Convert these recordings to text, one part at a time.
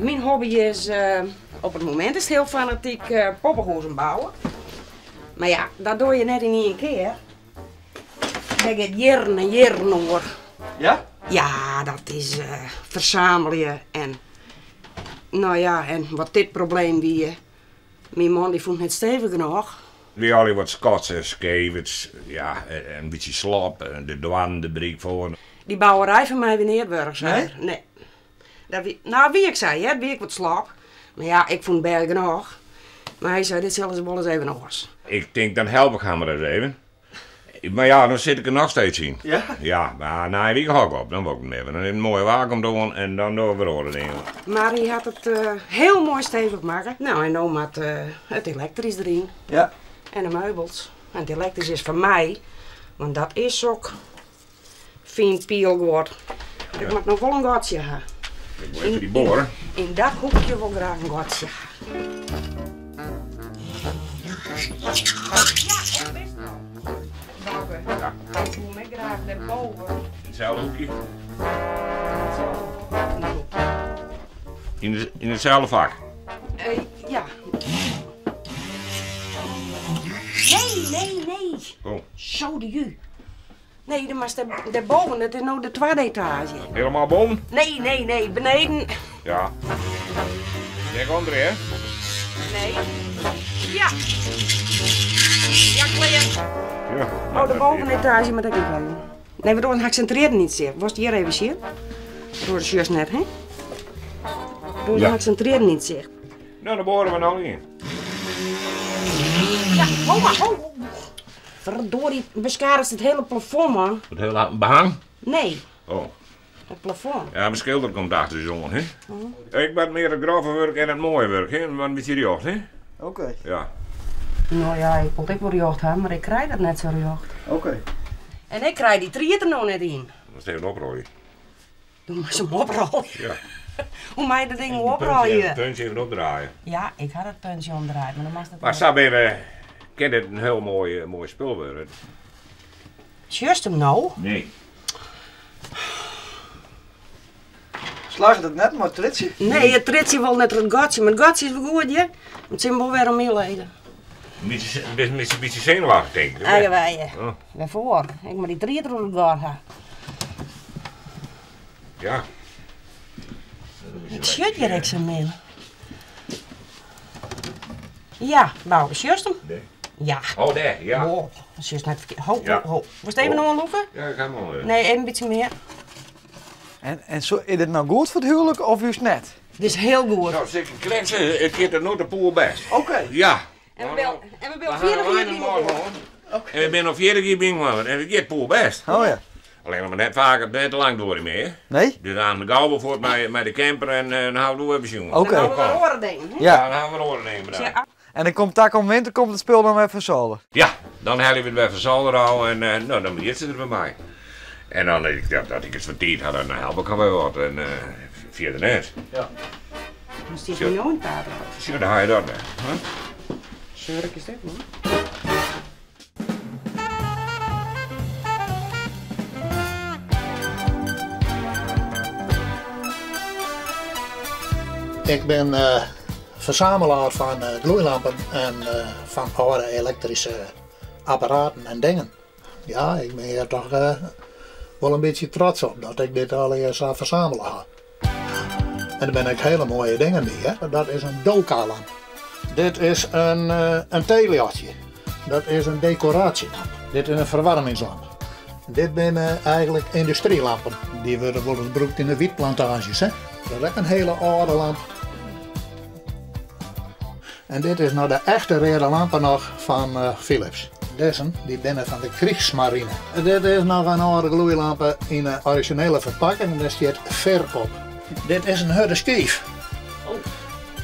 Mijn hobby is, op het moment is het heel fanatiek poppenhoezen bouwen. Maar ja, dat doe je net in één keer. Dat gaat jaren en jaren over. Ja? Ja, dat is verzamelen en... Nou ja, en wat dit probleem wie... mijn man die vond het stevig genoeg. Wie al wat Scots en skevers, ja, een beetje slap, de douane, de briek voor. Die bouwerij van mij weer neerburg, zei Nee? Nee. Dat wie, nou, wie ik zei, hè, wie ik wat slap. Maar ja, ik vond het berg genoeg. Maar hij zei, dit zullen ze wel eens even nog eens. Ik denk, dan help ik hem maar eens even. Maar ja, dan zit ik er nog steeds in. Ja? Ja, maar na een week ga ik op, dan wil ik hem even. Dan een mooie wagen doen en dan doen we weer dingen. Maar hij had het heel mooi stevig maken. Nou, en dan had het elektrisch erin. Ja. En de meubels. En het elektrisch is van mij. Want dat is ook fijn piel geworden. Ik mag nog wel een gatje hebben. Ik moet even die boren. In dat hoekje wil ik graag een gatje hebben. Ja, ik moet me graag daarboven. In hetzelfde hoekje. In hetzelfde vak. Ja. Nee. Oh. Zo de ju. Nee, dan was daarboven, dat is nou de tweede etage. Helemaal boven? Nee, beneden. Ja. Jij komt er, hè? Nee. Ja. Ja, klein. Ja. Oh, de bovenetage, maar dat kan ik wel. Nee, waardoor ik centreerde niet zeer. Was het hier even zeer? Door de juist net, hè? Waardoor Ja. ik centreerde niet zeer. Nou, dan boren we nou in. Ja, ho. Verdorie, beschadigt het hele plafond, man. Het hele behang? Nee, Oh. het plafond. Ja, mijn schilder komt achter de zon, hè? Ik ben meer het grove werk en het mooie werk, hè? Wat met je jacht, hè? Oké. Ja. Nou ja, ik wil ook wel jacht hebben, maar ik krijg dat net zo jacht. Oké. En ik krijg die triet er nog net in. Dat is even oprooien. Doe maar ze oprollen. Ja. Hoe mij de dingen Puntje oprollen? even opdraaien. Ja, ik had het puntje omdraaid, maar dan mag het Maar Sab even, ken het een heel mooi spul worden? Just hem nou? Nee. Slaagt het net, maar tritsje? Nee, het tritje wel net het gatje, maar het gatje is wel goed, hè? Het zijn wel weer om heel leden. Een beetje zenuwachtig, denk ik. Eigen wij, Oh. waarvoor? Ik moet die triet door het gat hebben. Ja. Het shut je rechts aan mee. Ja, nou, is just hem? Nee. Ja. Oh, daar, ja. Oh, dat is juist net verkeerd. Ho. Ja. Was het even nog een loeken? Ja, ik ga maar. Nee, even een beetje meer. En zo, is het nou goed voor het huwelijk of juist net? Dit is heel goed. Nou, zeker kletsen, ik heb er nooit de poel best. Oké. Ja. En we bellen We 40 gaan hier een iemand morgen, door. hoor. En we zijn nog 40 keer binnen en ik heb poel best. Oh ja. Alleen maar net vaker, net te lang door niet meer. Nee? Dus aan de gauw bijvoorbeeld met de camper en dan houden we even jongen. Oké. Dan gaan we horen dingen. hè? Ja. Dan gaan we horen nemen daar. Ja, En dan komt tak om winter, komt het spul dan even zolen. Ja, dan halen we het bij van Zalderau en nou, dan moet je er bij mij. En dan ik dacht dat ik het verdiend had, dan help ik hem wel wat. En via de net. Ja. dan stiet je nou in het water. Zie je, dan haal je dat mee. Huh? Zurk is dit, man. Ik ben verzamelaar van gloeilampen en van oude elektrische apparaten en dingen. Ja, ik ben hier toch wel een beetje trots op dat ik dit al eens aan verzamelen heb. En daar ben ik hele mooie dingen mee. Hè. Dat is een Doka-lamp. Dit is een theelichtje. Dat is een decoratielamp. Dit is een verwarmingslamp. Dit zijn eigenlijk industrielampen. Die worden gebruikt in de wietplantages. Hè. Dat is ook een hele oude lamp. En dit is nou de echte rode lampen nog van Philips. Deze, die binnen van de Kriegsmarine. Dit is nog een oude gloeilampen in een originele verpakking. Daar staat ver op. Dit is een harde skief.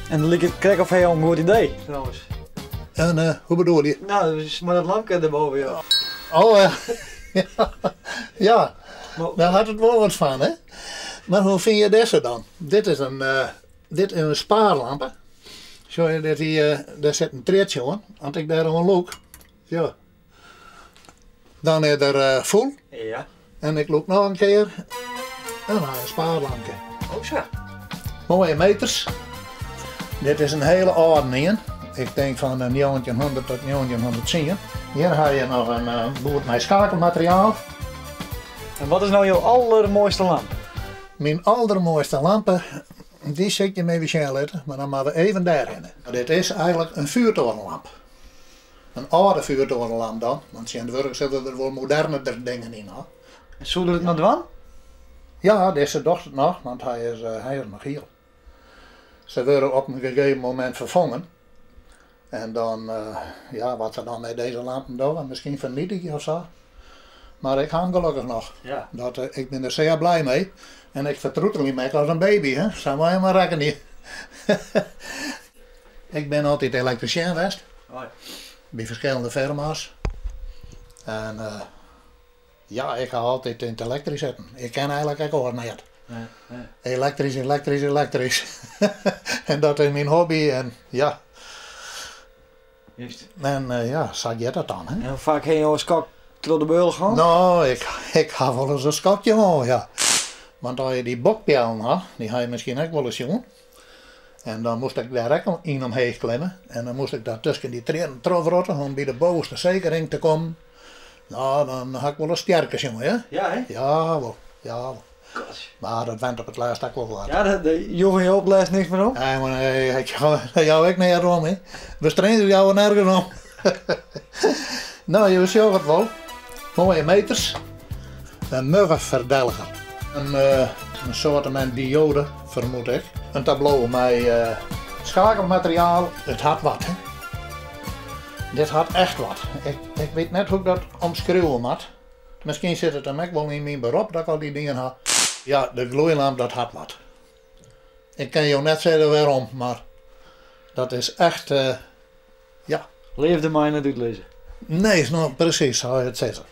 En dan lijkt het krek of heel een goed idee, trouwens. En hoe bedoel je? Nou, dus maar dat lampje erboven, ja. Oh, ja. Ja, Maar- daar had het wel wat van, hè? Maar hoe vind je deze dan? Dit is een spaarlamp. Zo je dat daar zit een treetje aan. Als ik daar een look, ja. Dan is er vol. Ja. En ik loop nog een keer. En dan een spaarlampje. Oh zo. Mooie meters. Dit is een hele oude een. Ik denk van 1900 tot 1910. Hier heb je nog een boer met schakelmateriaal. En wat is nou jouw allermooiste lamp? Mijn allermooiste lampen, die zit je mee laten, maar dan maar we even daarin. Dit is eigenlijk een vuurtorenlamp. Een oude vuurtorenlamp dan, want tegenwoordig zitten er wel moderne dingen in. Hoor. En zoelde het naar de wan? Ja, deze dochter nog, want hij is nog hier. Ze worden op een gegeven moment vervangen. En dan, ja, wat ze dan met deze lampen doen, misschien vernietig je of zo. Maar ik hang gelukkig nog. Ja. Ik ben er zeer blij mee. En ik vertroetel niet meer als een baby, hè. Zou maar helemaal rekken niet. Ik ben altijd elektricien geweest. Oh ja. Bij verschillende firma's. En ja, ik ga altijd in het elektrisch zitten. Ik ken eigenlijk ook niet. Nee. Elektrisch, elektrisch, elektrisch. En dat is mijn hobby en ja. Juist. En ja, zag je dat dan, hè? En hoe vaak heb je jouw skak door de beul gaan? Nou, ik ga wel eens een skakje hoor, ja. Want als je die bokpijlen had, die ga je misschien ook wel eens zien. En dan moest ik daar ook in omheen klimmen. En dan moest ik daar tussen die treden trofrotten om bij de bovenste zekering te komen. Nou, dan had ik wel een sterke jongen, hè? Ja, hè? Jawel, jawel. Gosh. Maar dat went op het laatst ook wel wat. Ja, de jongen je opleest niks meer op? Nee, maar nee, jou ook niet erom, hè. We trainen jou nergens om. Nou, je ziet het wel. Mooie meters. Een muggenverdelger. Een soort diode, vermoed ik. Een tableau met schakelmateriaal. Het had wat, hè. Dit had echt wat. Ik weet net hoe ik dat omschreeuwen moet. Misschien zit het hem ook wel in mijn beroep dat ik al die dingen had. Ja, de gloeilamp, dat had wat. Ik kan jou net zeggen waarom, maar dat is echt, ja. Leefde mij net uitlezen. Nee, is nou precies zou je het zeggen.